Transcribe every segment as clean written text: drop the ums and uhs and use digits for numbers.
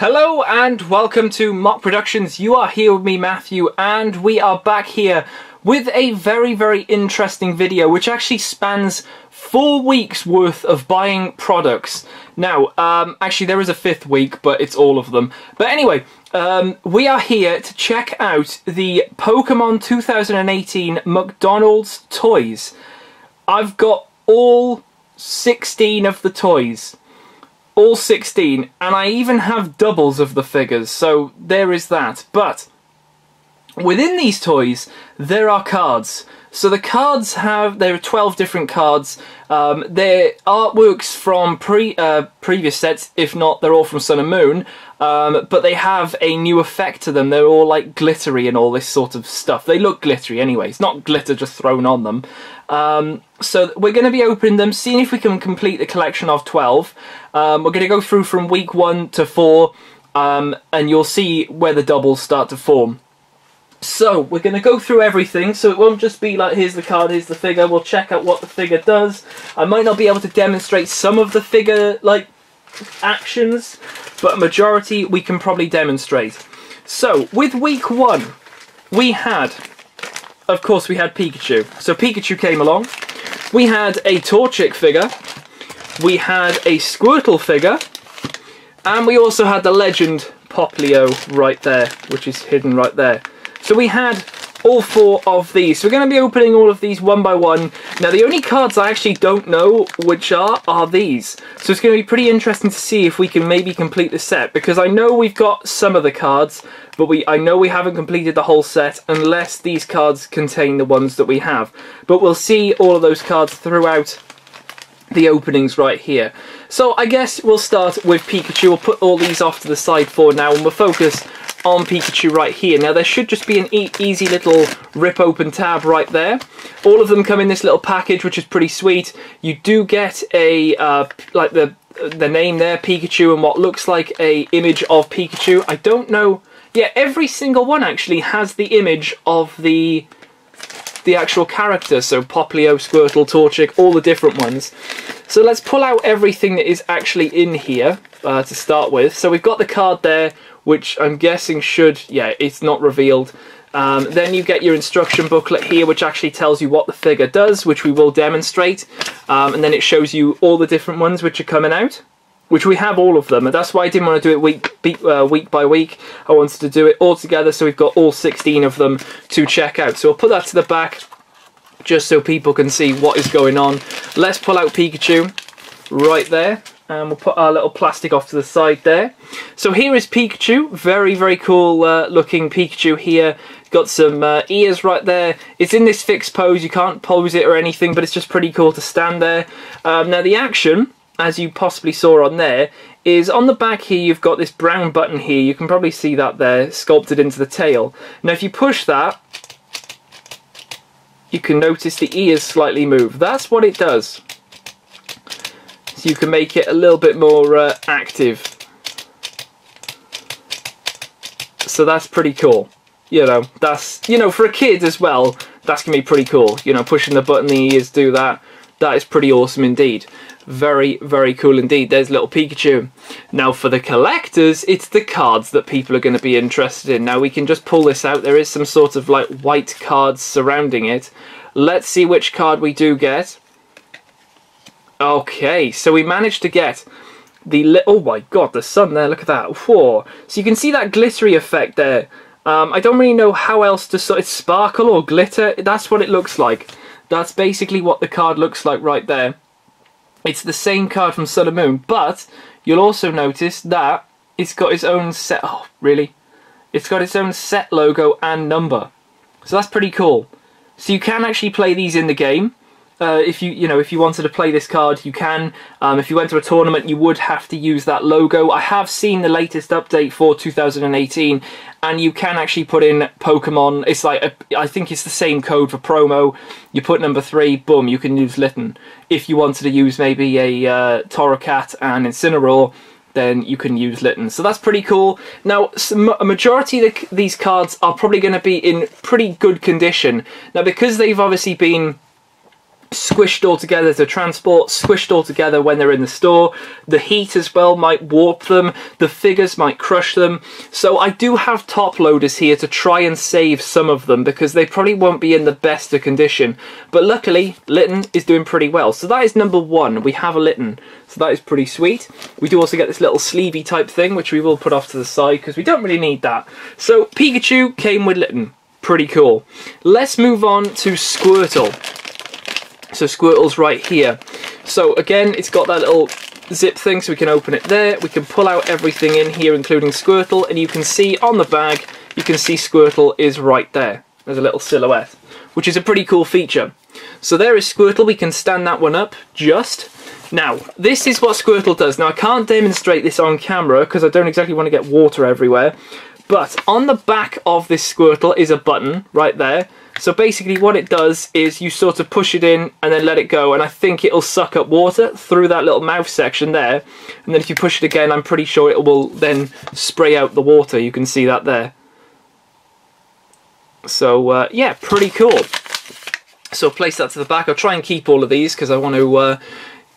Hello and welcome to Mock Productions. You are here with me, Matthew, and we are back here with a very interesting video which actually spans 4 weeks worth of buying products. Now, actually there is a 5th week, but it's all of them. But anyway, we are here to check out the Pokemon 2018 McDonald's toys. I've got all 16 of the toys. All 16, and I even have doubles of the figures, so there is that. But within these toys there are cards. So the cards there are 12 different cards. They're artworks from previous sets, if not they're all from Sun and Moon, but they have a new effect to them. They're all like glittery and all this sort of stuff. They look glittery anyway, it's not glitter just thrown on them. So we're going to be opening them, seeing if we can complete the collection of 12. We're going to go through from week 1 to 4, and you'll see where the doubles start to form. So we're going to go through everything, so it won't just be like here's the card, here's the figure. We'll check out what the figure does. I might not be able to demonstrate some of the figure like actions, but a majority we can probably demonstrate. So with week 1 we had, of course, we had Pikachu. So Pikachu came along. We had a Torchic figure. We had a Squirtle figure. And we also had the legend Popplio right there, which is hidden right there. So we had all 4 of these. So we're going to be opening all of these one by one. Now the only cards I actually don't know which are these. So it's going to be pretty interesting to see if we can maybe complete the set, because I know we've got some of the cards, but I know we haven't completed the whole set unless these cards contain the ones that we have. But we'll see all of those cards throughout the openings right here. So I guess we'll start with Pikachu. We'll put all these off to the side for now and we'll focus on Pikachu right here. Now there should just be an easy little rip open tab right there. All of them come in this little package, which is pretty sweet. You do get a like the name there, Pikachu, and what looks like a image of Pikachu. I don't know. Yeah, every single one actually has the image of the actual character. So Popplio, Squirtle, Torchic, all the different ones. So let's pull out everything that is actually in here to start with. So we've got the card there, which I'm guessing should, yeah, it's not revealed. Then you get your instruction booklet here, which actually tells you what the figure does, which we will demonstrate. And then it shows you all the different ones which are coming out, which we have all of them. And that's why I didn't want to do it week by week. I wanted to do it all together, so we've got all 16 of them to check out. So I'll put that to the back, just so people can see what is going on. Let's pull out Pikachu right there. And we'll put our little plastic off to the side there. So here is Pikachu. Very cool looking Pikachu here. Got some ears right there. It's in this fixed pose. You can't pose it or anything, but it's just pretty cool to stand there. Now the action, as you possibly saw on there, is on the back here you've got this brown button here. You can probably see that there, sculpted into the tail. Now if you push that, you can notice the ears slightly move. That's what it does. So you can make it a little bit more active. So that's pretty cool. You know, that's, you know, for a kid as well, that's going to be pretty cool. You know, pushing the button, the ears do that. That is pretty awesome indeed. Very cool indeed. There's little Pikachu. Now for the collectors, it's the cards that people are going to be interested in. Now we can just pull this out. There is some sort of like white cards surrounding it. Let's see which card we do get. Okay, so we managed to get the oh my god, the sun there, look at that. Whoa. So you can see that glittery effect there. I don't really know how else to sort of sparkle or glitter. That's what it looks like. That's basically what the card looks like right there. It's the same card from Sun and Moon, but you'll also notice that it's got its own set. Oh, really? It's got its own set logo and number. So that's pretty cool. So you can actually play these in the game. If you wanted to play this card, you can. If you went to a tournament, you would have to use that logo. I have seen the latest update for 2018, and you can actually put in Pokemon. It's like I think it's the same code for promo. You put number 3, boom, you can use Litten. If you wanted to use maybe a Torchic and Incineroar, then you can use Litten. So that's pretty cool. Now, a majority of these cards are probably going to be in pretty good condition. Now, because they've obviously been squished all together to transport, squished all together when they're in the store. The heat as well might warp them, the figures might crush them. So I do have top loaders here to try and save some of them because they probably won't be in the best of condition. But luckily, Litten is doing pretty well. So that is number 1. We have a Litten. So that is pretty sweet. We do also get this little Snivy type thing, which we will put off to the side because we don't really need that. So Pikachu came with Litten. Pretty cool. Let's move on to Squirtle. So Squirtle's right here. So again, it's got that little zip thing so we can open it there. We can pull out everything in here, including Squirtle, and you can see on the bag, you can see Squirtle is right there. There's a little silhouette, which is a pretty cool feature. So there is Squirtle. We can stand that one up just. Now, this is what Squirtle does. Now, I can't demonstrate this on camera because I don't exactly want to get water everywhere. But on the back of this Squirtle is a button right there. So basically what it does is you sort of push it in and then let it go, and I think it'll suck up water through that little mouth section there, and then if you push it again I'm pretty sure it will then spray out the water. You can see that there. So yeah, pretty cool. So place that to the back. I'll try and keep all of these because I want to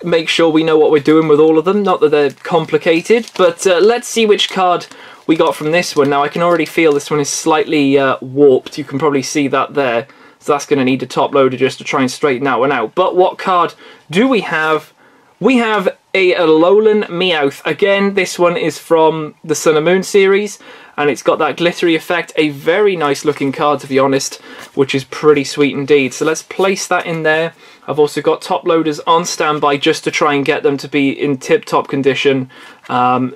make sure we know what we're doing with all of them, not that they're complicated. But let's see which card we got from this one. Now I can already feel this one is slightly warped. You can probably see that there. So that's going to need a top loader just to try and straighten that one out. But what card do we have? We have a Lowland Meowth. Again, this one is from the Sun and Moon series, and it's got that glittery effect. A very nice looking card, to be honest, which is pretty sweet indeed. So let's place that in there. I've also got top loaders on standby just to try and get them to be in tip-top condition,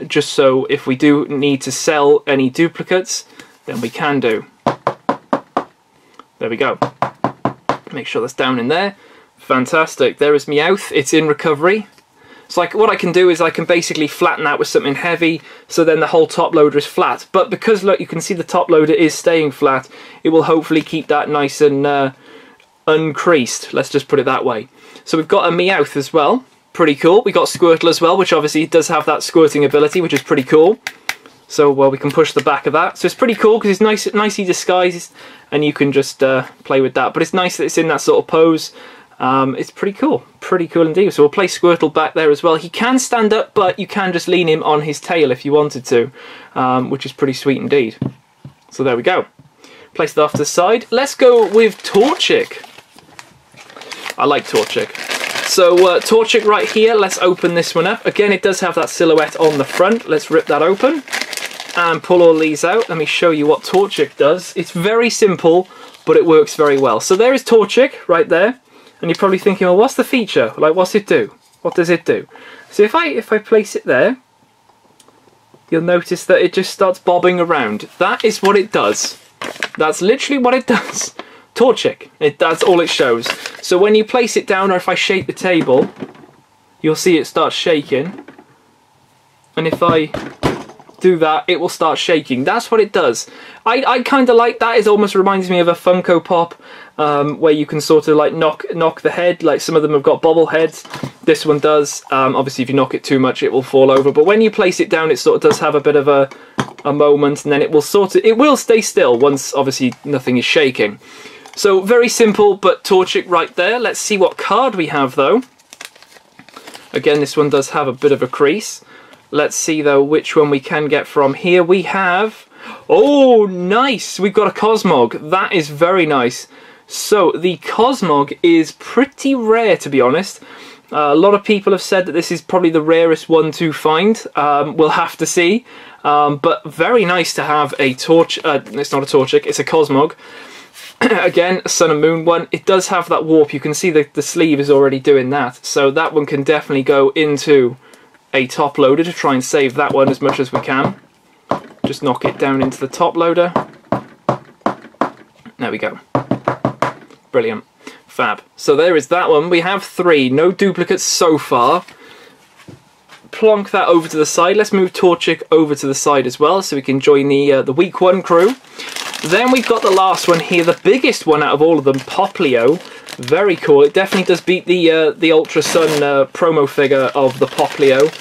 just so if we do need to sell any duplicates, then we can do. There we go. Make sure that's down in there. Fantastic. There is Meowth. It's in recovery. So like what I can do is I can basically flatten out with something heavy, so then the whole top loader is flat. But because, look, you can see the top loader is staying flat, it will hopefully keep that nice and uncreased. Let's just put it that way. So we've got a Meowth as well. Pretty cool. We got Squirtle as well, which obviously does have that squirting ability, which is pretty cool. So we can push the back of that. So it's pretty cool because it's nicely disguised, and you can just play with that. But it's nice that it's in that sort of pose. It's pretty cool indeed. So we'll place Squirtle back there as well. He can stand up, but you can just lean him on his tail if you wanted to, which is pretty sweet indeed. So there we go. Place that off to the side. Let's go with Torchic. I like Torchic. So Torchic right here, let's open this one up. Again, it does have that silhouette on the front. Let's rip that open and pull all these out. Let me show you what Torchic does. It's very simple, but it works very well. So there is Torchic right there. And you're probably thinking, well, what's the feature? Like, what's it do? What does it do? So if I place it there, you'll notice that it just starts bobbing around. That is what it does. That's literally what it does. Torchic. That's all it shows. So when you place it down, or if I shake the table, you'll see it starts shaking. And if I do that, it will start shaking. That's what it does. I kind of like that. It almost reminds me of a Funko Pop, where you can sort of like knock the head. Like some of them have got bobble heads. This one does. Obviously, if you knock it too much, it will fall over. But when you place it down, it sort of does have a bit of a moment, and then it will stay still once obviously nothing is shaking. So very simple, but Torchic right there. Let's see what card we have though. Again, this one does have a bit of a crease. Let's see though which one we can get from here. We have, oh nice, we've got a Cosmog. That is very nice. So the Cosmog is pretty rare, to be honest. A lot of people have said that this is probably the rarest one to find. We'll have to see. But very nice to have a it's not a Torchic, it's a Cosmog. Again, a Sun and Moon one. It does have that warp. You can see the sleeve is already doing that. So that one can definitely go into a top loader to try and save that one as much as we can. Just knock it down into the top loader. There we go. Brilliant. Fab. So there is that one. We have 3. No duplicates so far. Plonk that over to the side. Let's move Torchic over to the side as well so we can join the week 1 crew. Then we've got the last one here, the biggest one out of all of them, Popplio. Very cool. It definitely does beat the Ultra Sun promo figure of the Popplio.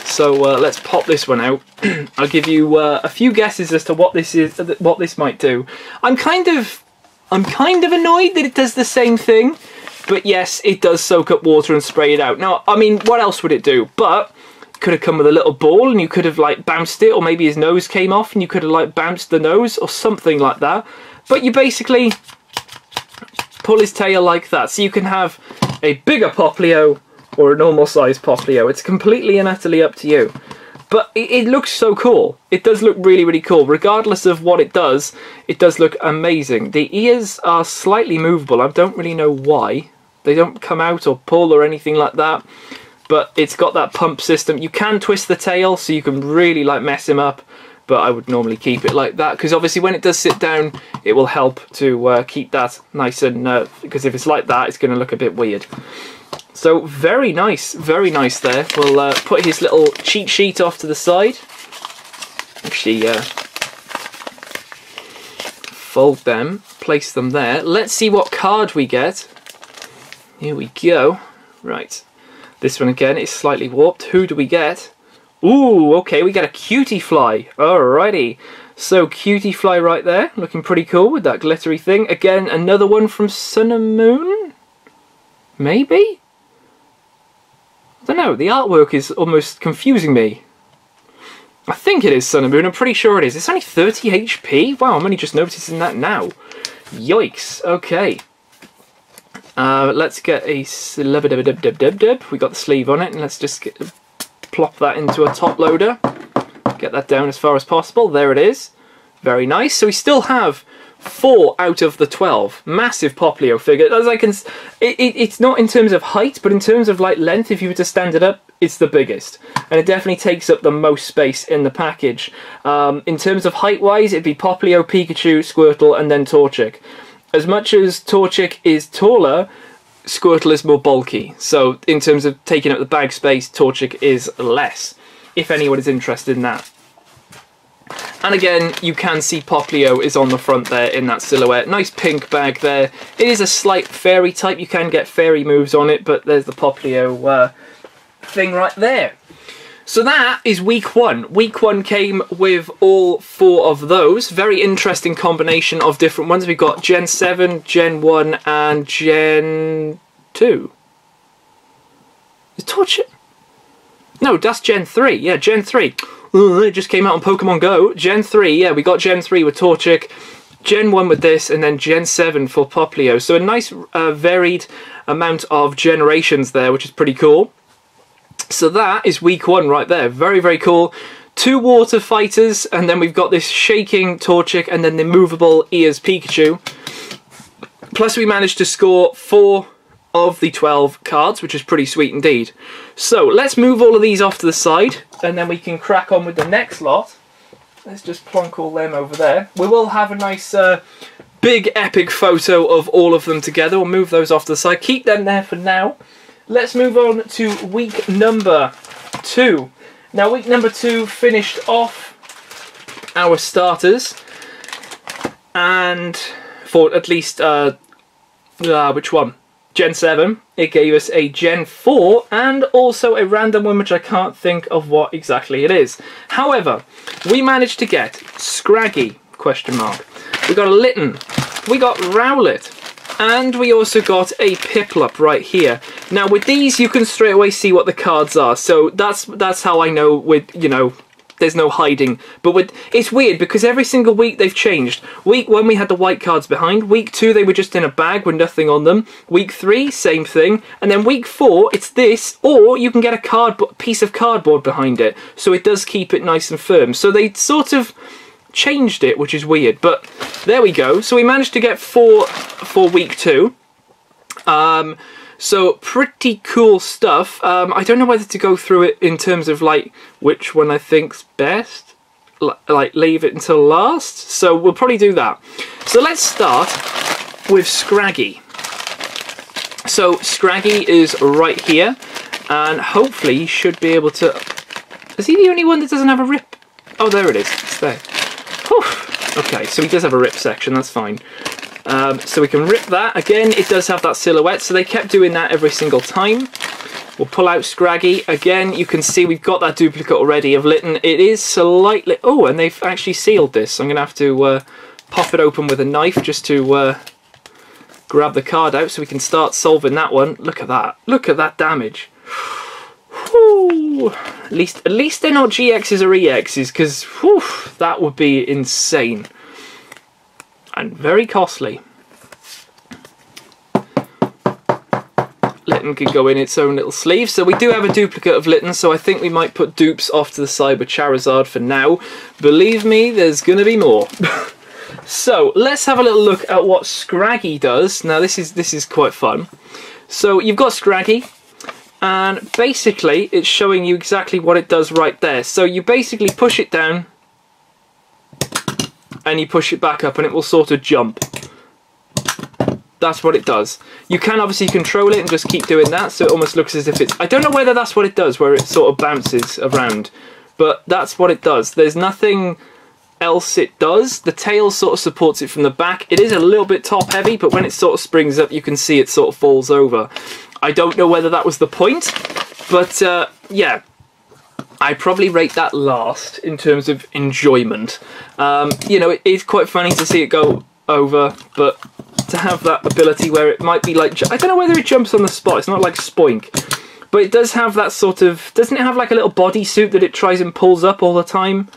So let's pop this one out. I'll give you a few guesses as to what this is, what this might do. I'm kind of annoyed that it does the same thing But yes, it does soak up water and spray it out. Now, I mean, what else would it do? But it could have come with a little ball and you could have like bounced it, or maybe his nose came off and you could have like bounced the nose or something like that. But you basically pull his tail like that. So you can have a bigger Popplio or a normal size Popplio. It's completely and utterly up to you. But it looks so cool. It does look really, really cool. Regardless of what it does look amazing. The ears are slightly movable. I don't really know why. They don't come out or pull or anything like that. But it's got that pump system. You can twist the tail so you can really like mess him up. But I would normally keep it like that, because obviously when it does sit down, it will help to keep that nice and... because if it's like that, it's going to look a bit weird. So very nice there. We'll put his little cheat sheet off to the side. Actually, fold them, place them there. Let's see what card we get. Here we go. Right. This one again is slightly warped. Who do we get? Ooh, okay, we get a Cutie Fly. Alrighty. So, Cutie Fly right there. Looking pretty cool with that glittery thing. Again, another one from Sun Moon? Maybe? I don't know, the artwork is almost confusing me. I think it is Sun Moon, I'm pretty sure it is. It's only 30 HP? Wow, I'm only just noticing that now. Yikes, okay. Let's get a... We got the sleeve on it, and let's just plop that into a top loader. Get that down as far as possible. There it is. Very nice. So we still have 4 out of the 12. Massive Popplio figure. As I can... It's not in terms of height, but in terms of like length, if you were to stand it up, it's the biggest. And it definitely takes up the most space in the package. In terms of height-wise, it'd be Popplio, Pikachu, Squirtle, and then Torchic. As much as Torchic is taller, Squirtle is more bulky. So in terms of taking up the bag space, Torchic is less, if anyone is interested in that. And again, you can see Popplio is on the front there in that silhouette. Nice pink bag there. It is a slight fairy type. You can get fairy moves on it, but there's the Popplio thing right there. So that is week 1. Week 1 came with all 4 of those. Very interesting combination of different ones. We've got Gen 7, Gen 1, and Gen 2. Is Torchic? No, that's Gen 3. Yeah, Gen 3. It just came out on Pokemon Go. Gen 3, yeah, we got Gen 3 with Torchic, Gen 1 with this, and then Gen 7 for Popplio. So a nice varied amount of generations there, which is pretty cool. So that is week 1 right there. Very, very cool. 2 water fighters, and then we've got this shaking Torchic, and then the movable ears Pikachu. Plus we managed to score 4 of the 12 cards, which is pretty sweet indeed. So let's move all of these off to the side, and then we can crack on with the next lot. Let's just plonk all them over there. We will have a nice big epic photo of all of them together. We'll move those off to the side. Keep them there for now. Let's move on to week number 2. Now week number 2 finished off our starters, and for at least which one? Gen 7. It gave us a Gen 4 and also a random one which I can't think of what exactly it is. However, we managed to get Scraggy, question mark. We got a Litten, we got Rowlet, and we also got a Piplup right here. Now with these you can straight away see what the cards are, so that's how I know with, you know, there's no hiding. But it's weird because every single week they've changed. Week 1 we had the white cards behind. Week 2 they were just in a bag with nothing on them. Week 3 same thing. And then week 4 it's this, or you can get a piece of cardboard behind it. So it does keep it nice and firm. So they sort of changed it, which is weird. But there we go. So we managed to get 4 for week 2. So pretty cool stuff. I don't know whether to go through it in terms of like which one I think's best. Like leave it until last. So we'll probably do that. So let's start with Scraggy. So Scraggy is right here, and hopefully he should be able to... Is he the only one that doesn't have a rip? Oh, there it is. It's there. Whew. Okay, so he does have a rip section. That's fine. So we can rip that. Again, it does have that silhouette, so they kept doing that every single time. We'll pull out Scraggy. Again, you can see we've got that duplicate already of Litten. It is slightly... Oh, and they've actually sealed this. So I'm going to have to pop it open with a knife just to grab the card out so we can start solving that one. Look at that. Look at that damage. Whew. At least they're not GXs or EXs, because that would be insane. And very costly. Litten could go in its own little sleeve. So we do have a duplicate of Litten, so I think we might put dupes off to the side with Charizard for now. Believe me, there's going to be more. So let's have a little look at what Scraggy does. Now this is quite fun. So you've got Scraggy, and basically it's showing you exactly what it does right there. So you basically push it down and you push it back up and it will sort of jump. That's what it does. You can obviously control it and just keep doing that, so it almost looks as if it's... I don't know whether that's what it does, where it sort of bounces around, but that's what it does. There's nothing else it does. The tail sort of supports it from the back. It is a little bit top heavy, but when it sort of springs up, you can see it sort of falls over. I don't know whether that was the point, but yeah. I'd probably rate that last in terms of enjoyment. You know, it is quite funny to see it go over, but to have that ability where it might be like, I don't know whether it jumps on the spot, it's not like Spoink, but it does have that sort of, doesn't it have like a little bodysuit that it tries and pulls up all the time?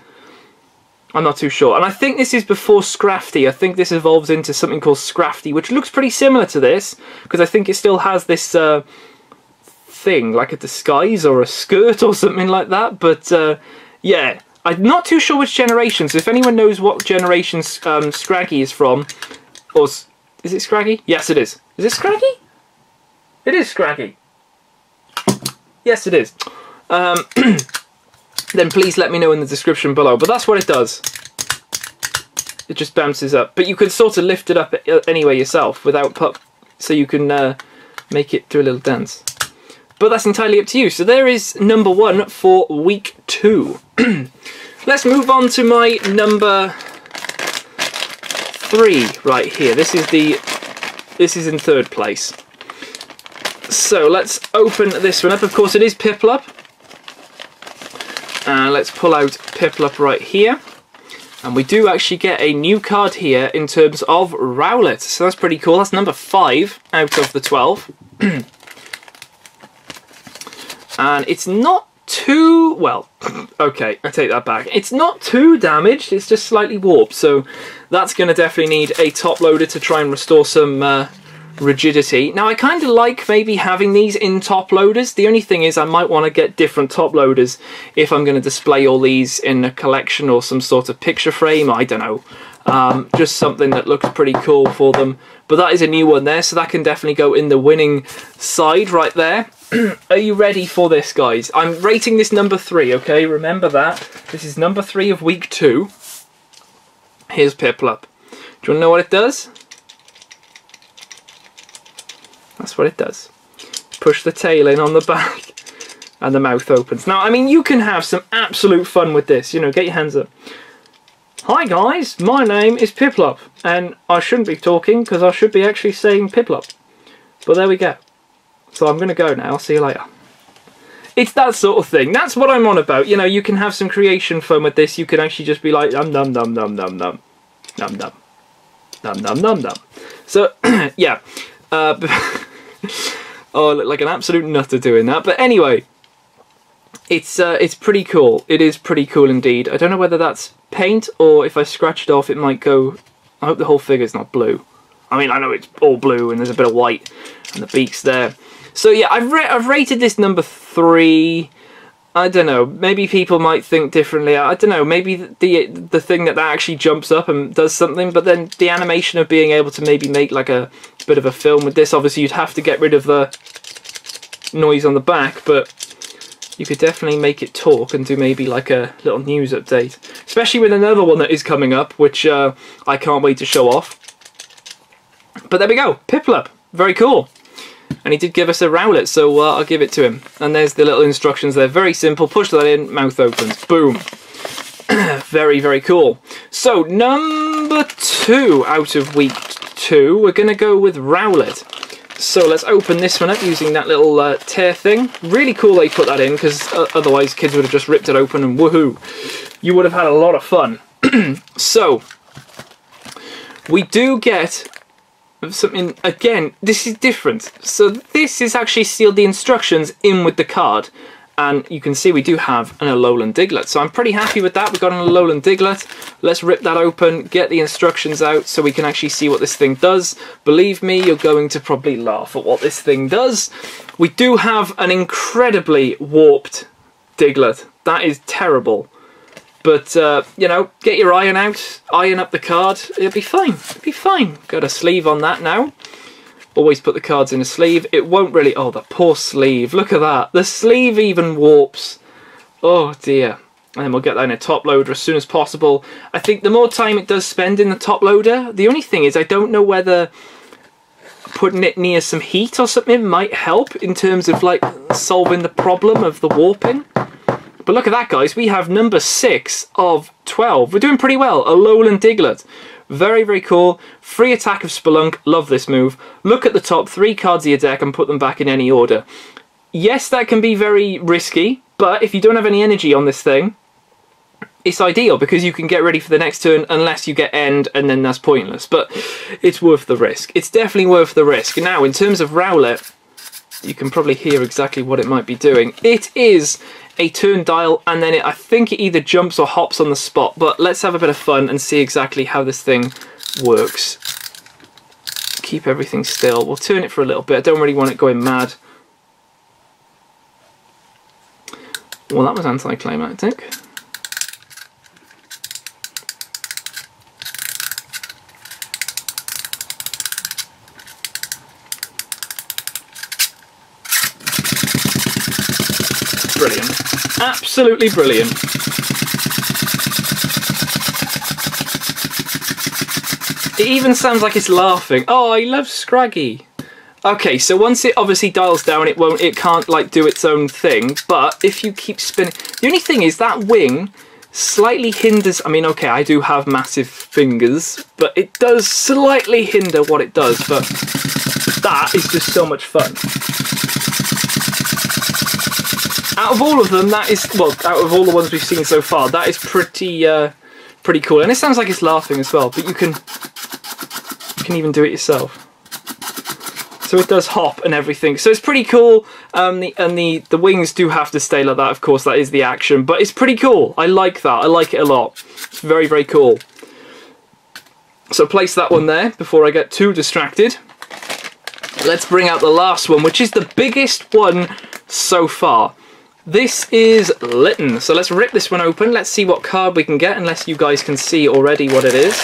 I'm not too sure. And I think this is before Scrafty. I think this evolves into something called Scrafty, which looks pretty similar to this, because I think it still has this thing, like a disguise or a skirt or something like that, but yeah. I'm not too sure which generation, so if anyone knows what generation Scraggy is from, or... Is it Scraggy? Yes, it is. Is it Scraggy? It is Scraggy. Yes, it is. Then please let me know in the description below. But that's what it does. It just bounces up. But you can sort of lift it up anyway yourself without pup, so you can make it do a little dance. But that's entirely up to you. So there is number 1 for week 2. Let's move on to my number 3 right here. This is in 3rd place. So let's open this one up. Of course, it is Piplup. Let's pull out Piplup right here. And we do actually get a new card here in terms of Rowlet. So that's pretty cool. That's number 5 out of the 12. And it's not too, well, okay, I take that back. It's not too damaged, it's just slightly warped, so that's going to definitely need a top loader to try and restore some rigidity. Now, I kind of like maybe having these in top loaders. The only thing is I might want to get different top loaders if I'm going to display all these in a collection or some sort of picture frame, I don't know. Just something that looks pretty cool for them. But that is a new one there, so that can definitely go in the winning side right there. Are you ready for this, guys? I'm rating this number 3, okay? Remember that. This is number 3 of week 2. Here's Piplup. Do you want to know what it does? That's what it does. Push the tail in on the back and the mouth opens. Now, I mean, you can have some absolute fun with this. You know, get your hands up. Hi guys, my name is Piplup, and I shouldn't be talking because I should be actually saying Piplup. But there we go. So I'm going to go now, I'll see you later. It's that sort of thing, that's what I'm on about. You know, you can have some creation fun with this, you can actually just be like, num num num num num num, num num, num num num num. So, yeah. Oh, I look like an absolute nutter doing that, but anyway. It's pretty cool. It is pretty cool indeed. I don't know whether that's paint or if I scratch it off it might go... I hope the whole figure's not blue. I mean, I know it's all blue and there's a bit of white and the beak's there. So yeah, I've rated this number 3. I don't know, maybe people might think differently. I don't know, maybe the thing that actually jumps up and does something, but then the animation of being able to maybe make like a bit of a film with this, obviously you'd have to get rid of the noise on the back, but you could definitely make it talk and do maybe like a little news update. Especially with another one that is coming up, which I can't wait to show off. But there we go, Piplup, very cool. And he did give us a Rowlet, so I'll give it to him. And there's the little instructions there, very simple, push that in, mouth opens, boom. Very, very cool. So, number 2 out of week 2, we're going to go with Rowlet. So let's open this one up using that little tear thing. Really cool they put that in, because otherwise kids would have just ripped it open and woohoo. You would have had a lot of fun. So, we do get something, again, this is different. So this is actually sealed the instructions in with the card. And you can see we do have an Lowland Diglett. So I'm pretty happy with that. We've got an Lowland Diglett. Let's rip that open, get the instructions out so we can actually see what this thing does. Believe me, you're going to probably laugh at what this thing does. We do have an incredibly warped Diglett. That is terrible. But, you know, get your iron out, iron up the card. It'll be fine. It'll be fine. Got a sleeve on that now. Always put the cards in a sleeve. It won't really... Oh, the poor sleeve. Look at that. The sleeve even warps. Oh, dear. And then we'll get that in a top loader as soon as possible. I think the more time it does spend in the top loader, the only thing is I don't know whether putting it near some heat or something might help in terms of, like, solving the problem of the warping. But look at that, guys. We have number 6 of 12. We're doing pretty well. A Lowland Diglett. Very, very cool. Free attack of Spelunk. Love this move. Look at the top 3 cards of your deck and put them back in any order. Yes, that can be very risky, but if you don't have any energy on this thing, it's ideal because you can get ready for the next turn unless you get end, and then that's pointless. But it's worth the risk. It's definitely worth the risk. Now, in terms of Rowlet, you can probably hear exactly what it might be doing. It is a Totodile, and then I think it either jumps or hops on the spot, but let's have a bit of fun and see exactly how this thing works. Keep everything still. We'll turn it for a little bit. I don't really want it going mad. Well, that was anticlimactic. Brilliant. Absolutely brilliant. It even sounds like it's laughing. Oh, I love Scraggy. Okay, so once it obviously dials down, it can't like do its own thing, but if you keep spinning... The only thing is that wing slightly hinders... I mean, okay, I do have massive fingers, but it does slightly hinder what it does, but that is just so much fun. Out of all of them, that is, well, out of all the ones we've seen so far, that is pretty pretty cool. And it sounds like it's laughing as well, but you can even do it yourself. So it does hop and everything. So it's pretty cool. The wings do have to stay like that, of course, that is the action, but it's pretty cool. I like that. I like it a lot. It's very, very cool. So place that one there before I get too distracted. Let's bring out the last one, which is the biggest one so far. This is Litten. So let's rip this one open. Let's see what card we can get, unless you guys can see already what it is.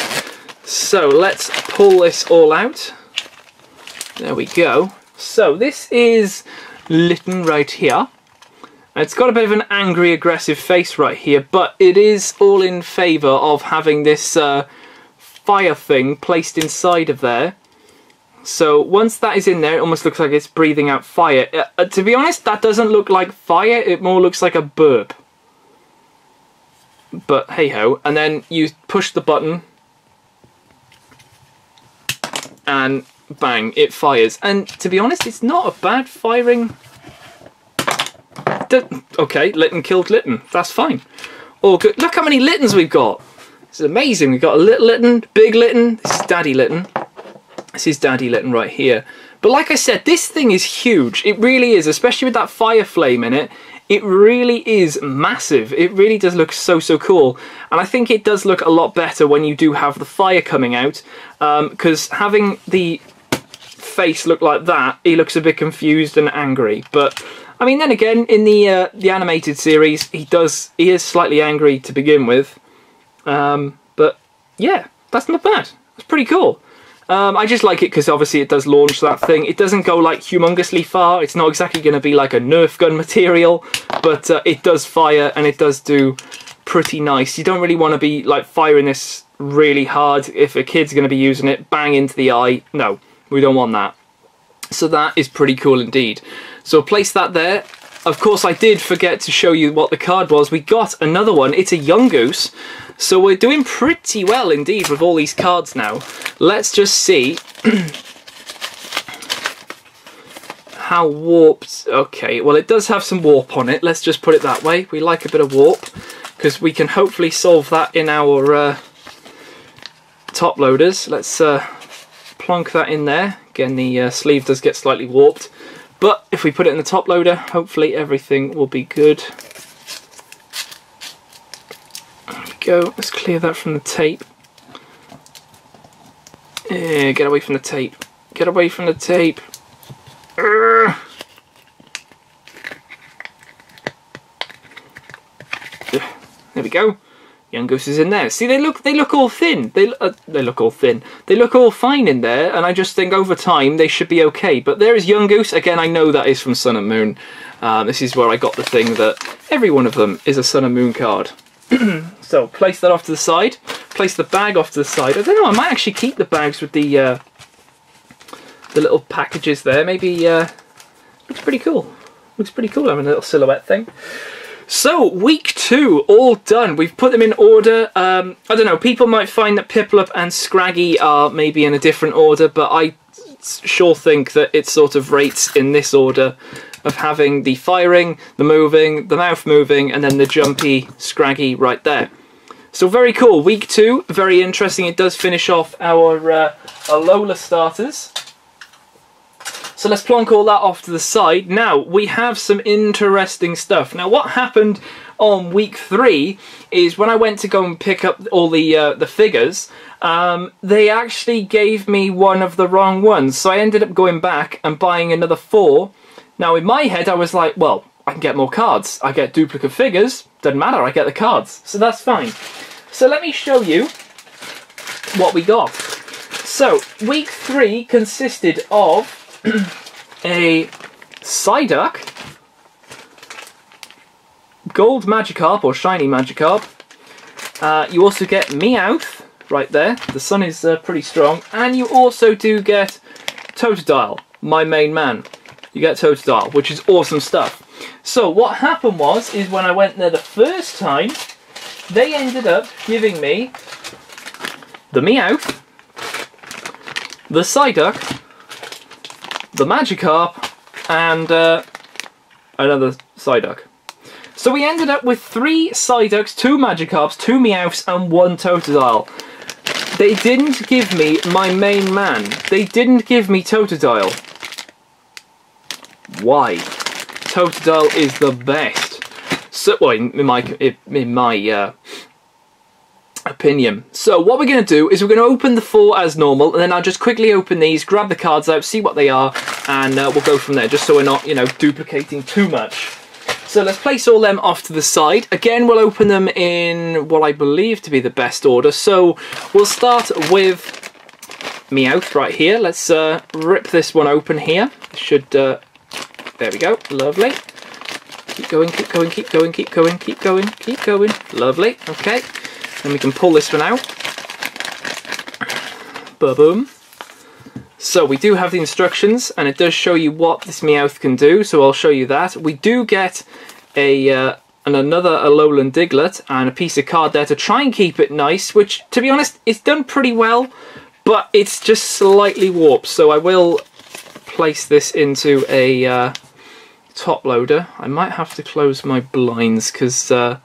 So let's pull this all out. There we go. So this is Litten right here. It's got a bit of an angry, aggressive face right here, but it is all in favour of having this fire thing placed inside of there. So once that is in there, it almost looks like it's breathing out fire. To be honest, that doesn't look like fire, it more looks like a burp. But hey-ho. And then you push the button, and bang, it fires. And to be honest, it's not a bad firing... Okay, Litten killed Litten. That's fine. All good. Look how many Littens we've got. This is amazing. We've got a little Litten, big Litten. This is Daddy Litten. This is Daddy Litten right here. But like I said, this thing is huge. It really is, especially with that fire flame in it. It really is massive. It really does look so, so cool. And I think it does look a lot better when you do have the fire coming out. Because having the face look like that, he looks a bit confused and angry. But, I mean, then again, in the animated series, he is slightly angry to begin with. But, yeah, that's not bad. That's pretty cool. I just like it because obviously it does launch that thing. It doesn't go like humongously far. It's not exactly going to be like a Nerf gun material, but it does fire and it does do pretty nice. You don't really want to be like firing this really hard if a kid's going to be using it. Bang into the eye. No, we don't want that. So that is pretty cool indeed. So place that there. Of course, I did forget to show you what the card was. We got another one. It's a Yungoos. So we're doing pretty well indeed with all these cards now. Let's just see how warped... Okay, well it does have some warp on it. Let's just put it that way. We like a bit of warp because we can hopefully solve that in our top loaders. Let's plonk that in there. Again, the sleeve does get slightly warped, but if we put it in the top loader, hopefully everything will be good. There we go. Let's clear that from the tape. Get away from the tape. Get away from the tape. There we go. Young Goose is in there. See, they look all thin. They look all thin. They look all fine in there, and I just think over time they should be okay. But there is Young Goose. Again, I know that is from Sun and Moon. This is where I got the thing that every one of them is a Sun and Moon card. So place that off to the side. Place the bag off to the side. I don't know. I might actually keep the bags with the little packages there. Maybe looks pretty cool. Looks pretty cool having a little silhouette thing. So, week 2, all done. We've put them in order. I don't know, people might find that Piplup and Scraggy are maybe in a different order, but I sure think that it sort of rates in this order of having the firing, the moving, the mouth moving, and then the jumpy Scraggy right there. So very cool. Week 2, very interesting. It does finish off our Lola starters. So let's plonk all that off to the side. Now, we have some interesting stuff. Now, what happened on week 3 is when I went to go and pick up all the figures, they actually gave me one of the wrong ones. So I ended up going back and buying another 4. Now, in my head, I was like, well, I can get more cards. I get duplicate figures. Doesn't matter, I get the cards. So that's fine. So let me show you what we got. So, week 3 consisted of a Psyduck, gold Magikarp or shiny Magikarp. You also get Meowth right there. The sun is pretty strong, and you also do get Totodile, my main man. You get Totodile, which is awesome stuff. So what happened is when I went there the first time, they ended up giving me the Meowth, the Psyduck, the Magikarp, and another Psyduck. So we ended up with 3 Psyducks, 2 Magikarps, 2 Meowths, and 1 Totodile. They didn't give me my main man. They didn't give me Totodile. Why? Totodile is the best. So, well, in my opinion. So what we're going to do is we're going to open the 4 as normal, and then I'll just quickly open these, grab the cards out, see what they are, and we'll go from there, just so we're not, you know, duplicating too much. So let's place all them off to the side. Again, we'll open them in what I believe to be the best order. So we'll start with Meowth right here. Let's rip this one open here. Should there we go. Lovely. Keep going, keep going, keep going, keep going, keep going, keep going. Lovely. Okay. And we can pull this one out. Ba-boom. So we do have the instructions, and it does show you what this Meowth can do, so I'll show you that. We do get another Lowland Diglett and a piece of card there to try and keep it nice, which, to be honest, it's done pretty well, but it's just slightly warped. So I will place this into a top loader. I might have to close my blinds because the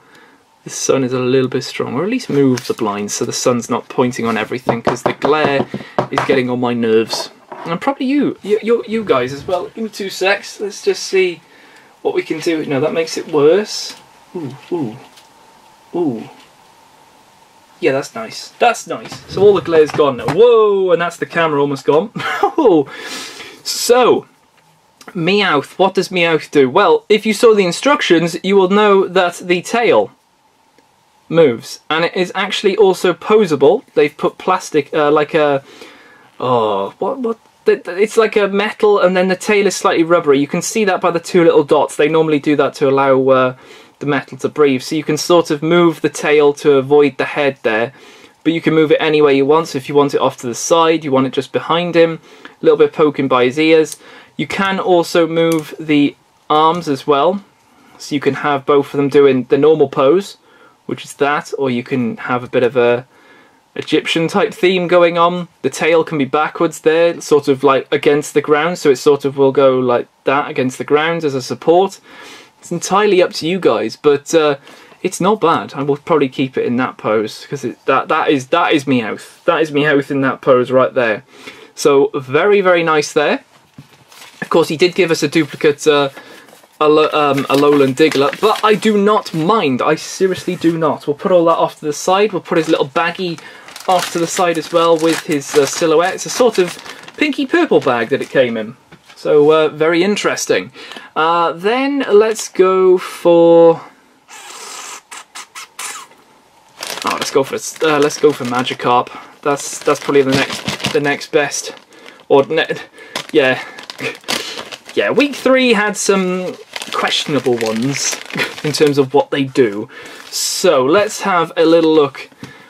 sun is a little bit strong, or at least move the blinds so the sun's not pointing on everything, because the glare is getting on my nerves. And probably you guys as well. Give me 2 secs. Let's just see what we can do. No, that makes it worse. Ooh, ooh, ooh. Yeah, that's nice. That's nice. So all the glare's gone now. Whoa, and that's the camera almost gone. So, Meowth. What does Meowth do? Well, if you saw the instructions, you will know that the tail moves, and it is actually also posable. They've put plastic, like a, it's like a metal, and then the tail is slightly rubbery. You can see that by the 2 little dots. They normally do that to allow the metal to breathe, so you can sort of move the tail to avoid the head there, but you can move it any way you want. So if you want it off to the side, you want it just behind him, a little bit poking by his ears. You can also move the arms as well, so you can have both of them doing the normal pose, which is that, or you can have a bit of a Egyptian type theme going on. The tail can be backwards there, sort of like against the ground, so it sort of will go like that against the ground as a support. It's entirely up to you guys, but it's not bad. I will probably keep it in that pose, because that is Meowth. That is Meowth in that pose right there. So very, very nice there. Of course, he did give us a duplicate a Lowland Diglett, but I do not mind. I seriously do not. We'll put all that off to the side. We'll put his little baggie off to the side as well with his silhouette. It's a sort of pinky purple bag that it came in. So very interesting. Then let's go for... Oh, let's go for Magikarp. That's probably the next best. Or yeah. Yeah, week 3 had some questionable ones in terms of what they do. So let's have a little look.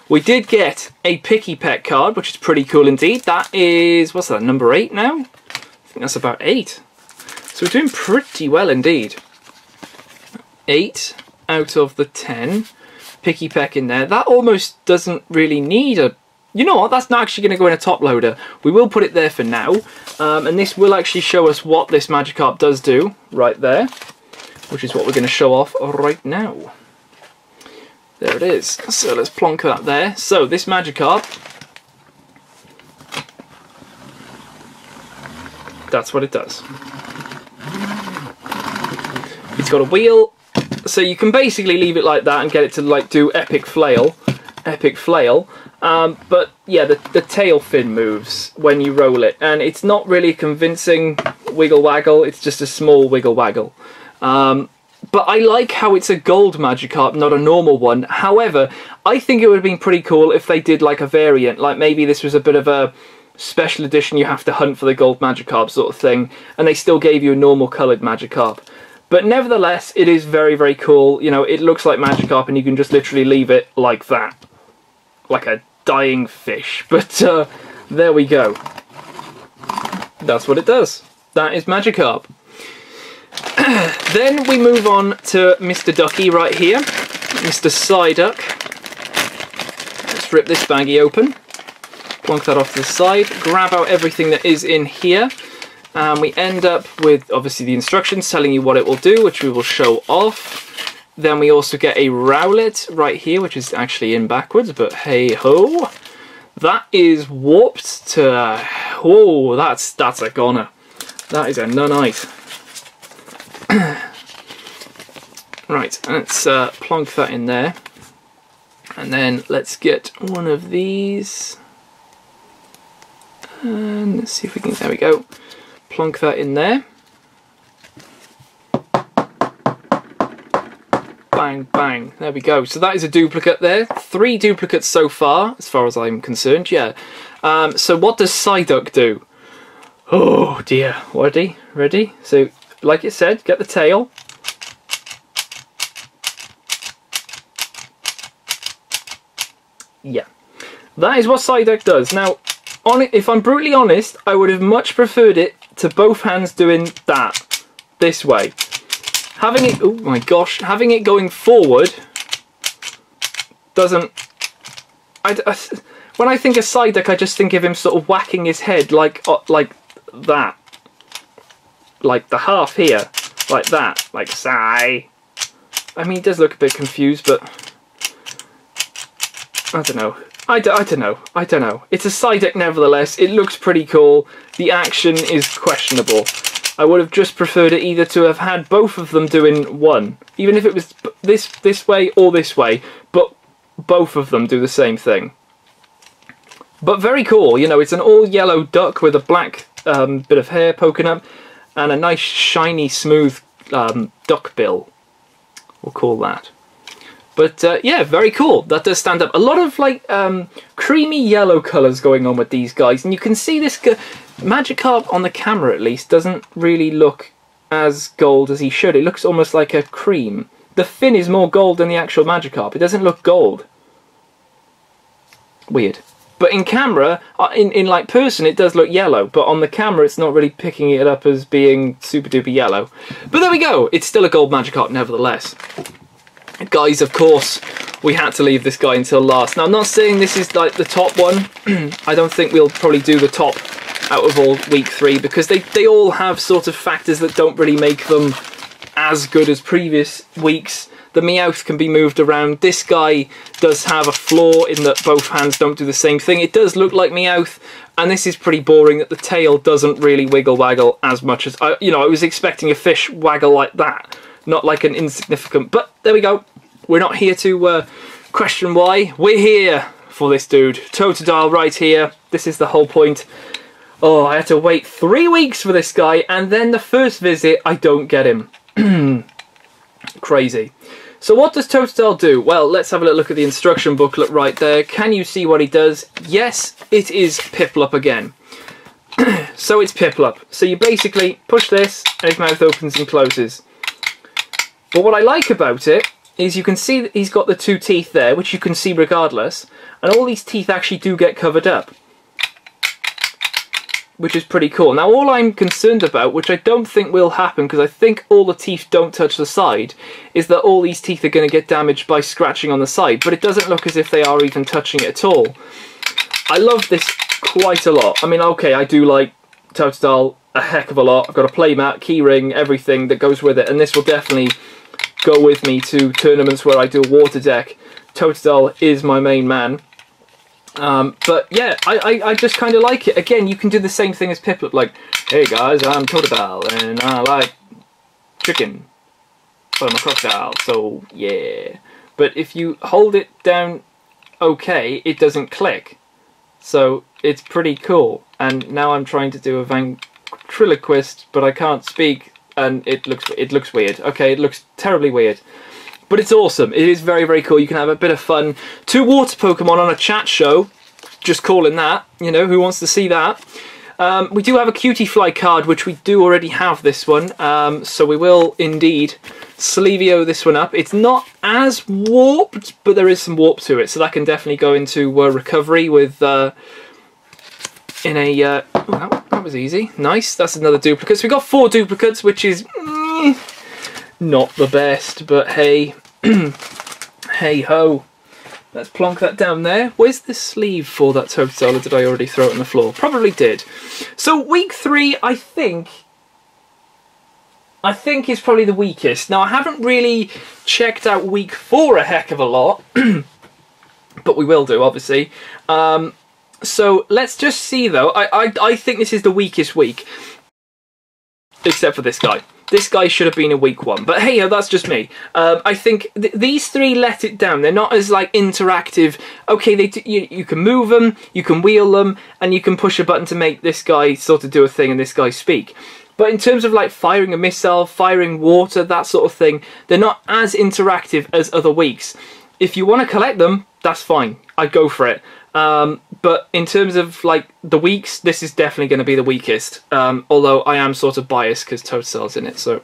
We did get a Picky Pet card, which is pretty cool indeed. That is, what's that, number 8 now? I think that's about 8. So we're doing pretty well indeed. 8 out of the 10. Picky Peck in there. That almost doesn't really need a... You know what, that's not actually going to go in a top loader. We will put it there for now. And this will actually show us what this Magikarp does do right there, which is what we're going to show off right now. There it is. So let's plonk that there. So this Magikarp, that's what it does. It's got a wheel, so you can basically leave it like that and get it to like do epic flail. But yeah, the tail fin moves when you roll it, and it's not really a convincing wiggle waggle, it's just a small wiggle waggle. But I like how it's a gold Magikarp, not a normal one. However, I think it would have been pretty cool if they did like a variant, like maybe this was a bit of a special edition, you have to hunt for the gold Magikarp sort of thing, and they still gave you a normal coloured Magikarp. But nevertheless, it is very, very cool. You know, it looks like Magikarp and you can just literally leave it like that. Like a dying fish. But there we go. That's what it does. That is Magikarp. Then we move on to Mr. Ducky right here. Mr. Psyduck. Let's rip this baggie open. Plonk that off to the side. Grab out everything that is in here. And we end up with, obviously, the instructions telling you what it will do, which we will show off. Then we also get a Rowlet right here, which is actually in backwards, but hey-ho. That is warped to... Oh, that's a goner. That is a nunite. Right, let's plonk that in there. And then let's get one of these. And let's see if we can... There we go. Plonk that in there. Bang, bang. There we go. So that is a duplicate there. 3 duplicates so far, as far as I'm concerned, yeah. So what does Psyduck do? Oh dear. Ready? Ready? So, like it said, get the tail. Yeah. That is what Psyduck does. Now, if I'm brutally honest, I would have much preferred it to both hands doing that. This way. Having it, oh my gosh, having it going forward doesn't... when I think of Psyduck, I just think of him sort of whacking his head like that. Like the half here. Like that. Like, sigh. I mean, he does look a bit confused, but... I don't know. I don't know. It's a Psyduck nevertheless. It looks pretty cool. The action is questionable. I would have just preferred it either to have had both of them doing one. Even if it was this way or this way. But both of them do the same thing. But very cool. You know, it's an all yellow duck with a black bit of hair poking up. And a nice shiny smooth duck bill. We'll call that. But yeah, very cool. That does stand up. A lot of like creamy yellow colours going on with these guys. And you can see this Magikarp on the camera at least doesn't really look as gold as he should. It looks almost like a cream. The fin is more gold than the actual Magikarp. It doesn't look gold. Weird. But in camera, in like person, it does look yellow. But on the camera, it's not really picking it up as being super duper yellow. But there we go. It's still a gold Magikarp nevertheless. Guys, of course, we had to leave this guy until last. Now, I'm not saying this is like the top one. I don't think we'll probably do the top out of all week 3 because they all have sort of factors that don't really make them as good as previous weeks. The Meowth can be moved around. This guy does have a flaw in that both hands don't do the same thing. It does look like Meowth, and this is pretty boring that the tail doesn't really wiggle waggle as much as I was expecting a fish waggle like that, not like an insignificant. But there we go. We're not here to question why. We're here for this dude. Totodile right here. This is the whole point. Oh, I had to wait 3 weeks for this guy, and then the first visit, I don't get him. Crazy. So what does Totodile do? Well, let's have a look at the instruction booklet right there. Can you see what he does? Yes, it is Piplup again. So it's Piplup. So you basically push this, and his mouth opens and closes. But what I like about it is you can see that he's got the 2 teeth there, which you can see regardless, and all these teeth actually do get covered up, which is pretty cool. Now all I'm concerned about, which I don't think will happen because I think all the teeth don't touch the side, is that all these teeth are going to get damaged by scratching on the side, but it doesn't look as if they are even touching it at all. I love this quite a lot. I mean, okay, I do like Totodile a heck of a lot. I've got a playmat, keyring, everything that goes with it, and this will definitely go with me to tournaments where I do a water deck. Totodile is my main man. But yeah, I just kind of like it. Again, you can do the same thing as Piplup, like, hey guys, I'm Totodile, and I like chicken, but I'm a crocodile, so yeah. But if you hold it down okay, it doesn't click. So it's pretty cool. And now I'm trying to do a ventriloquist, but I can't speak, and it looks weird. Okay, it looks terribly weird. But it's awesome. It is very, very cool. You can have a bit of fun. 2 water Pokemon on a chat show. Just calling that. You know, who wants to see that? We do have a Cutie Fly card, which we do already have this one. So we will indeed Slevio this one up. It's not as warped, but there is some warp to it. So that can definitely go into recovery with... oh, that was easy. Nice. That's another duplicate. So we got 4 duplicates, which is... not the best, but hey, hey ho. Let's plonk that down there. Where's the sleeve for that Totodile? Or did I already throw it on the floor? Probably did. So week 3, I think is probably the weakest. Now I haven't really checked out week 4 a heck of a lot, but we will do, obviously. So let's just see though. I think this is the weakest week, except for this guy. This guy should have been in week 1, but hey, that's just me. I think these 3 let it down. They're not as like interactive. Okay, you can move them, you can wheel them, and you can push a button to make this guy sort of do a thing and this guy speak. But in terms of like firing a missile, firing water, that sort of thing, they're not as interactive as other weeks. If you want to collect them, that's fine. I'd go for it. But in terms of like the weeks, this is definitely going to be the weakest. Although I am sort of biased because Totodile's in it. So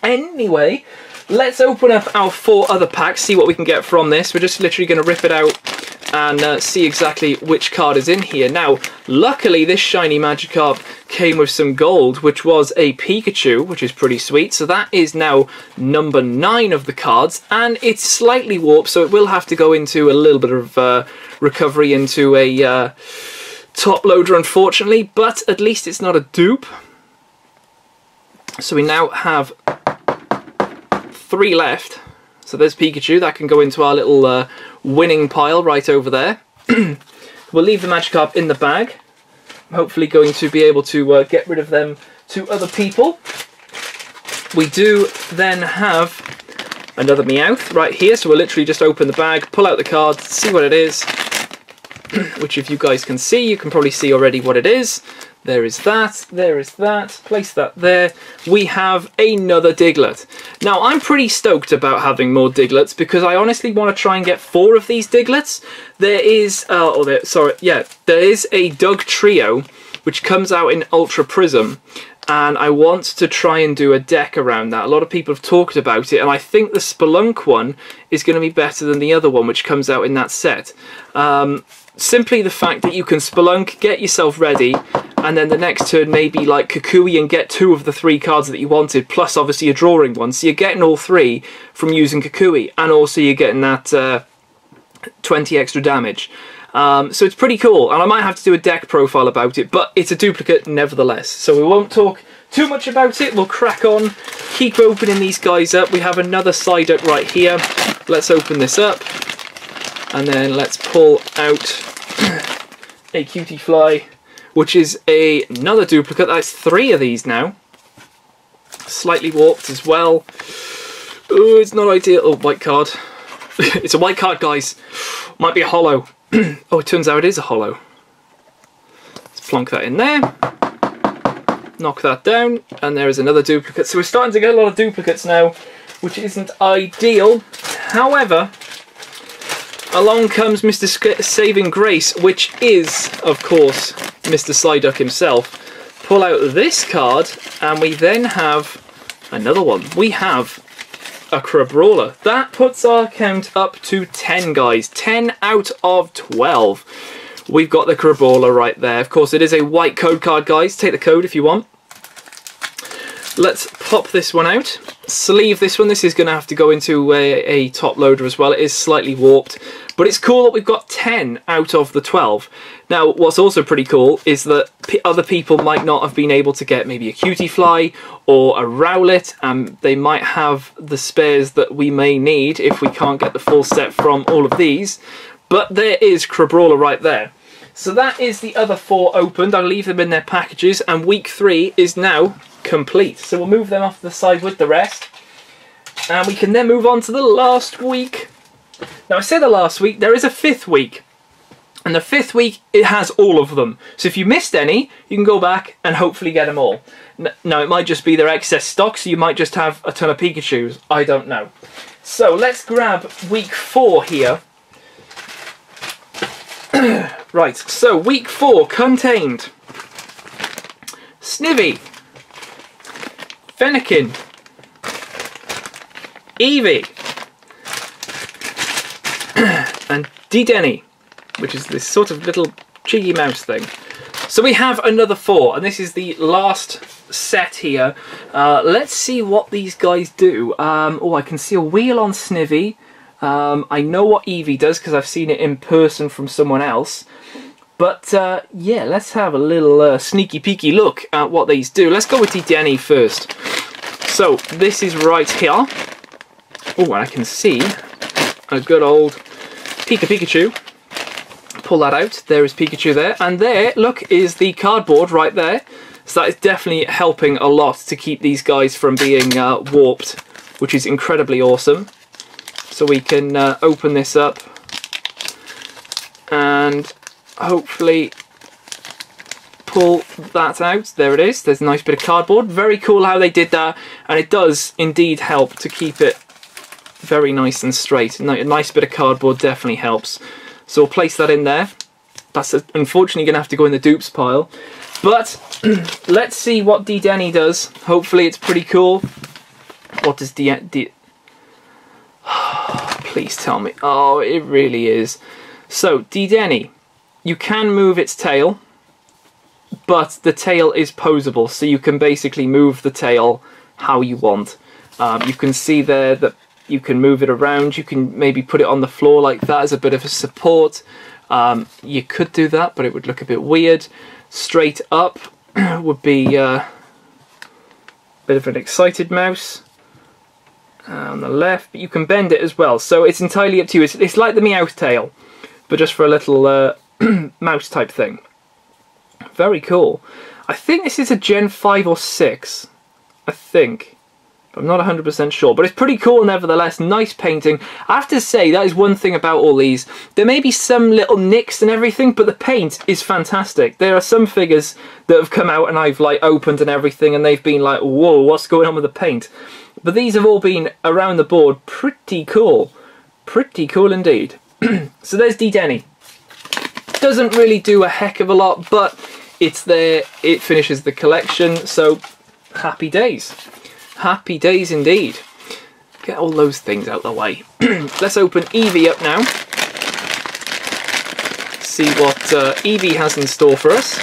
anyway, let's open up our 4 other packs, see what we can get from this. We're just literally going to rip it out and see exactly which card is in here. Now, luckily this shiny Magikarp came with some gold, which was a Pikachu, which is pretty sweet. So that is now number 9 of the cards, and it's slightly warped, so it will have to go into a little bit of recovery into a top loader, unfortunately, but at least it's not a dupe. So we now have 3 left. So there's Pikachu, that can go into our little winning pile right over there. We'll leave the Magikarp in the bag. I'm hopefully going to be able to get rid of them to other people. We do then have another Meowth right here, so we'll literally just open the bag, pull out the card, see what it is, which if you guys can see, you can probably see already what it is. There is that, there is that, place that there. We have another Diglett. Now, I'm pretty stoked about having more Diglets because I honestly want to try and get 4 of these Diglets. There is, there is a Doug Trio, which comes out in Ultra Prism, and I want to try and do a deck around that. A lot of people have talked about it, and I think the Spelunk one is going to be better than the other one, which comes out in that set. Simply the fact that you can Spelunk, get yourself ready, and then the next turn maybe like Kukui and get 2 of the 3 cards that you wanted, plus obviously a drawing one. So you're getting all 3 from using Kukui, and also you're getting that 20 extra damage. So it's pretty cool, and I might have to do a deck profile about it, but it's a duplicate nevertheless. So we won't talk too much about it. We'll crack on, keep opening these guys up. We have another Psyduck right here. Let's open this up, and then let's pull out a Cutie Fly, which is another duplicate. That's 3 of these now. Slightly warped as well. Oh, it's not ideal. Oh, white card. It's a white card, guys. Might be a holo. Oh, it turns out it is a holo. Let's plonk that in there. Knock that down. And there is another duplicate. So we're starting to get a lot of duplicates now, which isn't ideal. However, along comes Mr. Saving Grace, which is, of course, Mr. Psyduck himself. Pull out this card, and we then have another one. We have a Crabrawler. That puts our count up to 10, guys. 10 out of 12. We've got the Crabrawler right there. Of course, it is a white code card, guys. Take the code if you want. Let's pop this one out. Sleeve this one. This is going to have to go into a top loader as well. It is slightly warped, but it's cool that we've got 10 out of the 12. Now, what's also pretty cool is that other people might not have been able to get maybe a Cutie Fly or a Rowlet, and they might have the spares that we may need if we can't get the full set from all of these. But there is Crabrawler right there. So that is the other 4 opened. I'll leave them in their packages, and week 3 is now complete. So we'll move them off to the side with the rest, and we can then move on to the last week. Now, I say the last week, there is a 5th week, and the 5th week, it has all of them. So if you missed any, you can go back and hopefully get them all. Now, it might just be their excess stock, so you might just have a ton of Pikachus. I don't know. So let's grab week 4 here. Right, so week 4 contained Snivy, Fennekin, Eevee, and Dedenne, which is this sort of little cheeky mouse thing. So we have another 4, and this is the last set here. Let's see what these guys do. Oh, I can see a wheel on Snivy. I know what Eevee does because I've seen it in person from someone else. But yeah, let's have a little sneaky peeky look at what these do. Let's go with Dedenne first. So this is right here. Oh, I can see a good old Pikachu. Pull that out. There is Pikachu there. And there, look, is the cardboard right there. So that is definitely helping a lot to keep these guys from being warped, which is incredibly awesome. So we can open this up and hopefully pull that out. There it is. There's a nice bit of cardboard. Very cool how they did that, and it does indeed help to keep it very nice and straight. A nice bit of cardboard definitely helps. So we'll place that in there. That's unfortunately going to have to go in the dupes pile. But let's see what Dedenne does. Hopefully it's pretty cool. What does Please tell me. Oh, it really is. So, Dedenne, you can move its tail, but the tail is posable, so you can basically move the tail how you want. You can see there that you can move it around. You can maybe put it on the floor like that as a bit of a support. You could do that, but it would look a bit weird. Straight up would be a bit of an excited mouse. On the left, but you can bend it as well, so it's entirely up to you. It's like the Meowth tail, but just for a little mouse type thing. Very cool. I think this is a Gen 5 or 6, I think. I'm not 100% sure, but it's pretty cool nevertheless. Nice painting. I have to say, that is one thing about all these. There may be some little nicks and everything, but the paint is fantastic. There are some figures that have come out and I've like opened and everything, and they've been like, whoa, what's going on with the paint? But these have all been around the board pretty cool. Pretty cool indeed. So there's Dedenne. Doesn't really do a heck of a lot, but it's there. It finishes the collection, so happy days. Happy days indeed. Get all those things out of the way. Let's open Eevee up now. See what Eevee has in store for us.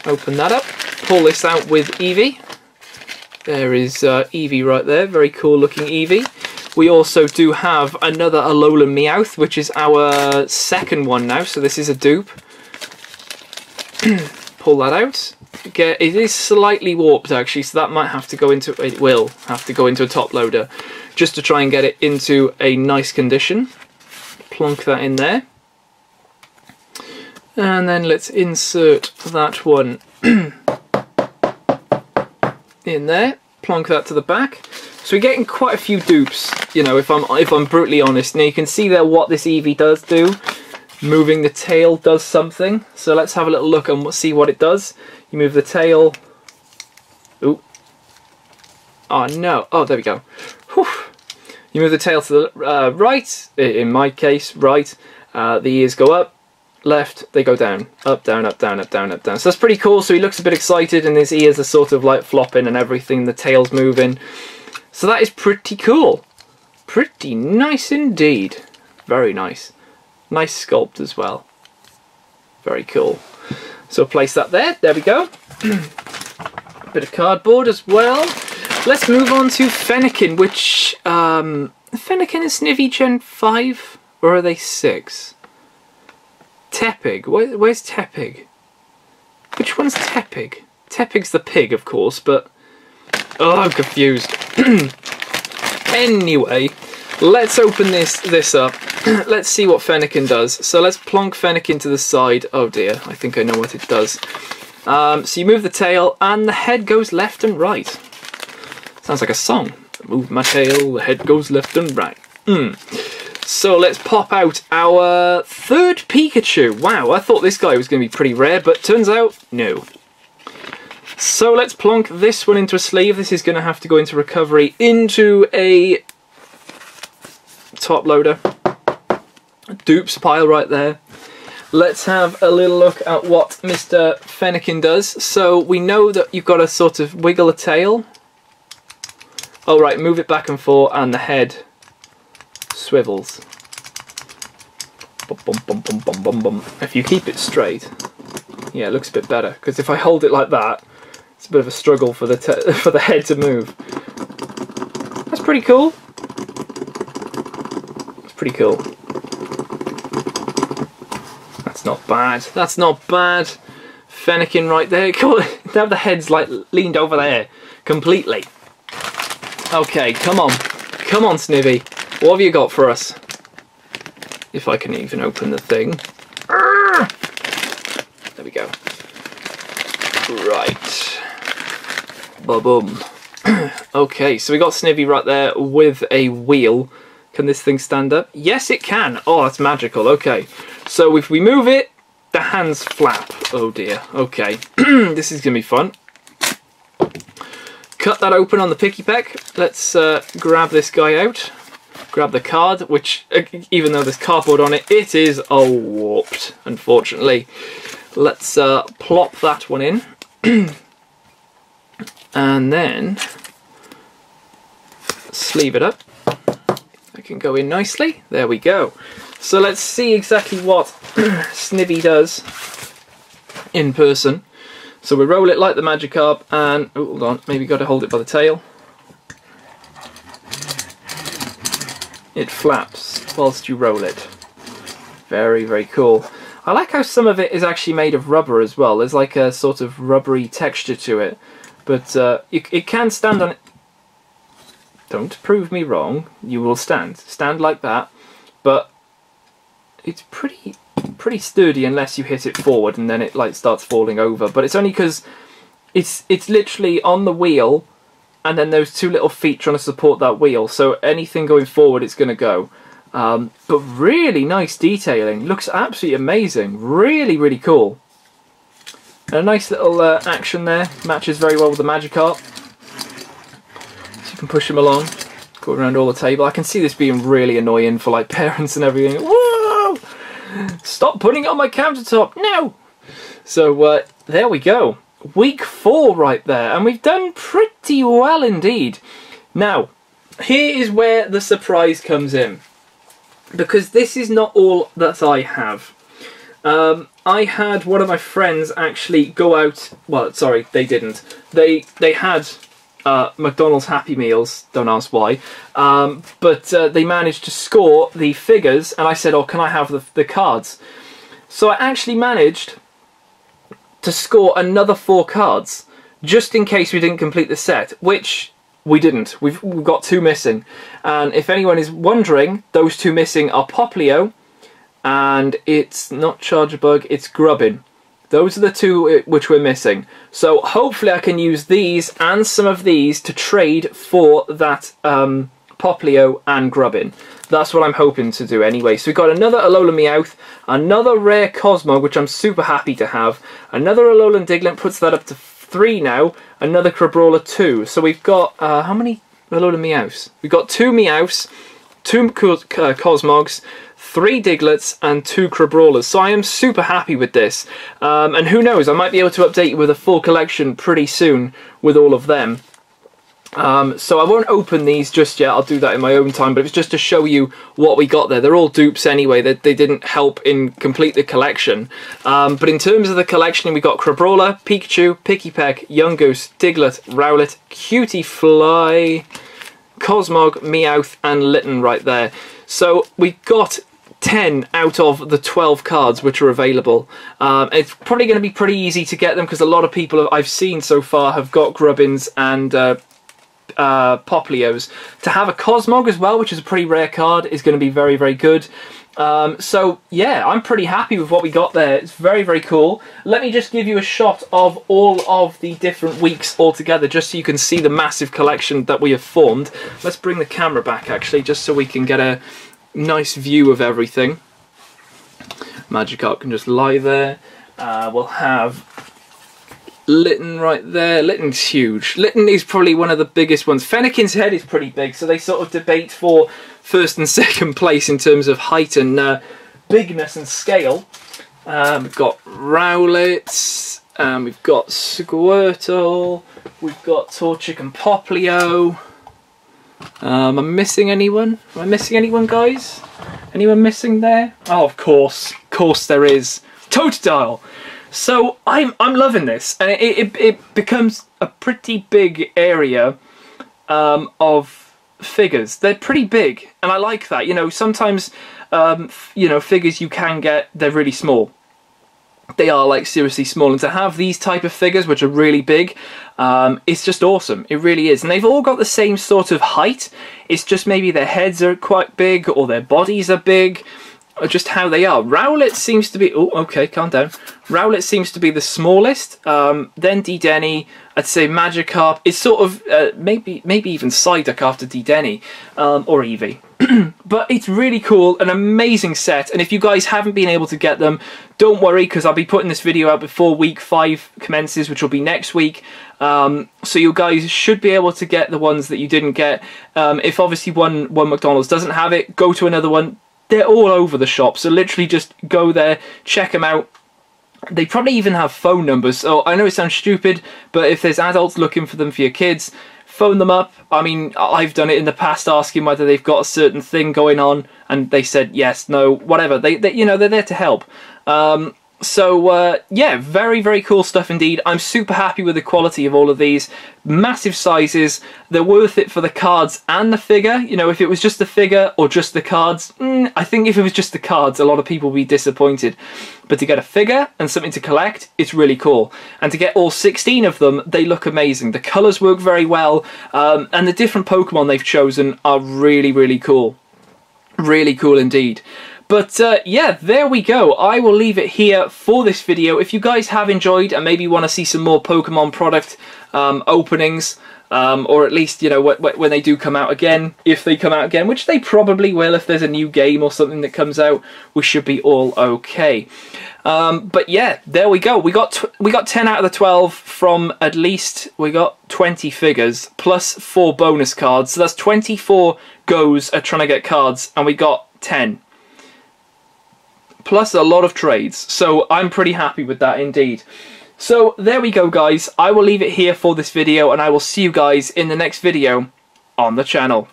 Open that up. Pull this out with Eevee. There is Eevee right there. Very cool looking Eevee. We also do have another Lowland Meowth, which is our second one now. So this is a dupe. Pull that out. it is slightly warped actually, so that might have to go into, it will have to go into a top loader just to try and get it into a nice condition. Plonk that in there. And then let's insert that one in there. Plonk that to the back. So we're getting quite a few dupes, you know, if I'm brutally honest. Now you can see there what this Eevee does do. Moving the tail does something. So let's have a little look and see what it does. You move the tail. Ooh. Oh no. Oh, there we go. Whew. You move the tail to the right. In my case, right. The ears go up. Left, they go down. Up, down, up, down, up, down, up, down. So that's pretty cool. So he looks a bit excited and his ears are sort of like flopping and everything. The tail's moving. So that is pretty cool. Pretty nice indeed. Very nice. Nice sculpt as well. Very cool. So place that there. There we go. A bit of cardboard as well. Let's move on to Fennekin, which... Fennekin and Snivy Gen 5? Or are they 6? Tepig. Where's Tepig? Which one's Tepig? Tepig's the pig, of course, but... Oh, I'm confused. Anyway, let's open this up. Let's see what Fennekin does. So let's plonk Fennekin to the side. Oh dear, I think I know what it does. So you move the tail and the head goes left and right. Sounds like a song. Move my tail, the head goes left and right. So let's pop out our third Pikachu. Wow, I thought this guy was going to be pretty rare, but turns out, no. So let's plonk this one into a sleeve. This is going to have to go into recovery into a top loader. Dupes pile right there. Let's have a little look at what Mr. Fennekin does. So we know that you've got to sort of wiggle a tail. Oh right, move it back and forth and the head swivels. Bum, bum, bum, bum, bum, bum. If you keep it straight, yeah, it looks a bit better. Because if I hold it like that, it's a bit of a struggle for the head to move. That's pretty cool. It's pretty cool. That's not bad. That's not bad. Fennekin right there. Cool. Now the head's like leaned over there completely. Okay, come on. Come on, Snivy. What have you got for us? If I can even open the thing. There we go. Right. Ba-boom. Okay, so we got Snivy right there with a wheel. Can this thing stand up? Yes, it can. Oh, that's magical. Okay. So if we move it, the hands flap. Oh dear. Okay. This is going to be fun. Cut that open on the picky peck. Let's grab this guy out. Grab the card, which, even though there's cardboard on it, it is all warped, unfortunately. Let's plop that one in. And then sleeve it up. It can go in nicely. There we go. So let's see exactly what Snivy does in person. So we roll it like the Magikarp and... Oh, hold on, maybe got to hold it by the tail. It flaps whilst you roll it. Very, very cool. I like how some of it is actually made of rubber as well. There's like a sort of rubbery texture to it. But it can stand on it. Don't prove me wrong. You will stand. Stand like that. But it's pretty sturdy unless you hit it forward and then it like starts falling over. But it's only because it's literally on the wheel and then those two little feet trying to support that wheel. So anything going forward, it's going to go. But really nice detailing. Looks absolutely amazing. Really, really cool. And a nice little action there. Matches very well with the Magikarp. So you can push him along. Go around all the table. I can see this being really annoying for like parents and everything. Whoa! Stop putting it on my countertop. No! So there we go. Week 4 right there. And we've done pretty well indeed. Now, here is where the surprise comes in. Because this is not all that I have. I had one of my friends actually go out... Well, sorry, they didn't. They had McDonald's Happy Meals, don't ask why. But they managed to score the figures, and I said, oh, can I have the cards? So I actually managed to score another 4 cards, just in case we didn't complete the set, which we didn't. We've got 2 missing. And if anyone is wondering, those 2 missing are Popplio, and it's not Chargebug, it's Grubbin. Those are the 2 which we're missing. So hopefully I can use these and some of these to trade for that Popplio and Grubbin. That's what I'm hoping to do anyway. So we've got another Lola Meowth, another rare Cosmog, which I'm super happy to have, another Lowland Diglett, puts that up to 3 now, another Crabrawler 2. So we've got, how many Lola Meowths? We've got 2 Meowths, 2 Cosmogs, 3 Digletts and 2 Crabrawlers. So I am super happy with this. And who knows, I might be able to update you with a full collection pretty soon with all of them. So I won't open these just yet, I'll do that in my own time, but it was just to show you what we got there. They're all dupes anyway, they didn't help in complete the collection. But in terms of the collection, we got Crabrawler, Pikachu, Pikipek, Yungoos, Diglett, Rowlet, Cutie Fly, Cosmog, Meowth and Litten right there. So we got 10 out of the 12 cards which are available. It's probably going to be pretty easy to get them because a lot of people I've seen so far have got Grubbins and Popplios. To have a Cosmog as well, which is a pretty rare card, is going to be very, very good. So yeah, I'm pretty happy with what we got there. It's very, very cool. Let me just give you a shot of all of the different weeks altogether, just so you can see the massive collection that we have formed. Let's bring the camera back actually, just so we can get a nice view of everything. Magikarp can just lie there. We'll have Litten right there. Litten's huge. Litten is probably one of the biggest ones. Fennekin's head is pretty big, so they sort of debate for first and second place in terms of height and bigness and scale. We've got Rowlet, we've got Squirtle, we've got Torchic and Popplio. Am I missing anyone? Am I missing anyone, guys? Anyone missing there? Oh, of course there is. Totodile. So I'm loving this, and it becomes a pretty big area of figures. They're pretty big, and I like that. You know, sometimes you know, figures you can get, they're really small. They are like seriously small, and to have these type of figures which are really big, it's just awesome. It really is, and they've all got the same sort of height. It's just maybe their heads are quite big or their bodies are big, or just how they are. Rowlet seems to be, oh okay, calm down. Rowlet seems to be the smallest, then Dedenne, I'd say Magikarp is sort of, maybe even Psyduck after Dedenne, or Eevee. But it's really cool, an amazing set, and if you guys haven't been able to get them, don't worry, because I'll be putting this video out before week 5 commences, which will be next week. So you guys should be able to get the ones that you didn't get. If obviously one McDonald's doesn't have it, go to another one. They're all over the shop, so literally just go there, check them out. They probably even have phone numbers, so I know it sounds stupid, but if there's adults looking for them for your kids, phone them up. I mean, I've done it in the past, asking whether they've got a certain thing going on, and they said yes, no, whatever. They you know, they're there to help. So yeah, very, very cool stuff indeed. I'm super happy with the quality of all of these. Massive sizes. They're worth it for the cards and the figure. You know, if it was just the figure or just the cards, I think if it was just the cards, a lot of people would be disappointed. But to get a figure and something to collect, it's really cool. And to get all 16 of them, they look amazing. The colours work very well, and the different Pokemon they've chosen are really, really cool. Really cool indeed. But yeah, there we go. I will leave it here for this video. If you guys have enjoyed and maybe want to see some more Pokemon product openings, or at least, you know, when they do come out again, if they come out again, which they probably will if there's a new game or something that comes out, we should be all okay. But yeah, there we go. We got 10 out of the 12 from at least, we got 20 figures plus 4 bonus cards. So that's 24 goes at trying to get cards, and we got 10. Plus a lot of trades, so I'm pretty happy with that indeed. So there we go, guys. I will leave it here for this video, and I will see you guys in the next video on the channel.